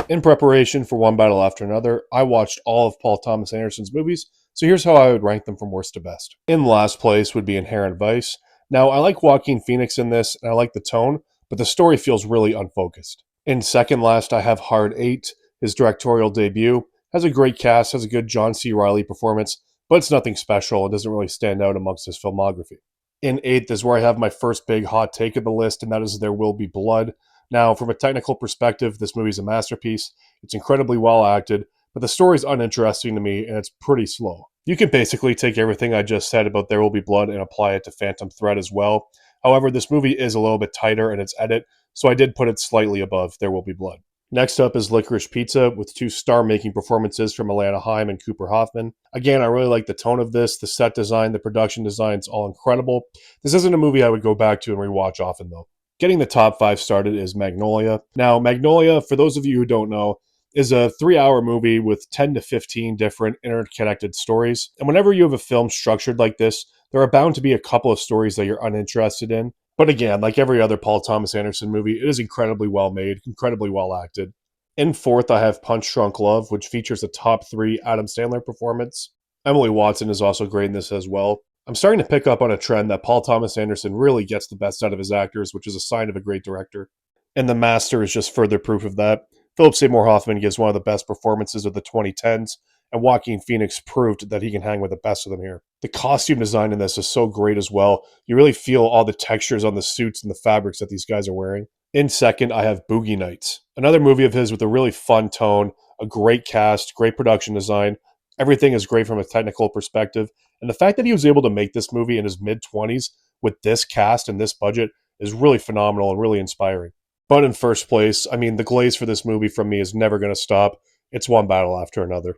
In preparation for One Battle After Another, I watched all of Paul Thomas Anderson's movies, so here's how I would rank them from worst to best. In last place would be Inherent Vice. Now, I like Joaquin Phoenix in this, and I like the tone, but the story feels really unfocused. In second last, I have Hard 8, his directorial debut. Has a great cast, has a good John C. Reilly performance, but it's nothing special. It doesn't really stand out amongst his filmography. In eighth is where I have my first big hot take of the list, and that is There Will Be Blood. Now, from a technical perspective, this movie's a masterpiece. It's incredibly well acted, but the story's uninteresting to me and it's pretty slow. You can basically take everything I just said about There Will Be Blood and apply it to Phantom Thread as well. However, this movie is a little bit tighter in its edit, so I did put it slightly above There Will Be Blood. Next up is Licorice Pizza, with two star-making performances from Alana Haim and Cooper Hoffman. Again, I really like the tone of this, the set design, the production design, it's all incredible. This isn't a movie I would go back to and rewatch often, though. Getting the top five started is Magnolia. Now, Magnolia, for those of you who don't know, is a 3-hour movie with 10 to 15 different interconnected stories. And whenever you have a film structured like this, there are bound to be a couple of stories that you're uninterested in. But again, like every other Paul Thomas Anderson movie, it is incredibly well made, incredibly well acted. In fourth, I have Punch Drunk Love, which features a top 3 Adam Sandler performance. Emily Watson is also great in this as well. I'm starting to pick up on a trend that Paul Thomas Anderson really gets the best out of his actors, which is a sign of a great director. And The Master is just further proof of that. Philip Seymour Hoffman gives one of the best performances of the 2010s, and Joaquin Phoenix proved that he can hang with the best of them here. The costume design in this is so great as well. You really feel all the textures on the suits and the fabrics that these guys are wearing. In second, I have Boogie Nights, another movie of his with a really fun tone, a great cast, great production design. Everything is great from a technical perspective. And the fact that he was able to make this movie in his mid-20s with this cast and this budget is really phenomenal and really inspiring. But in first place, I mean, the glaze for this movie from me is never going to stop. It's One Battle After Another.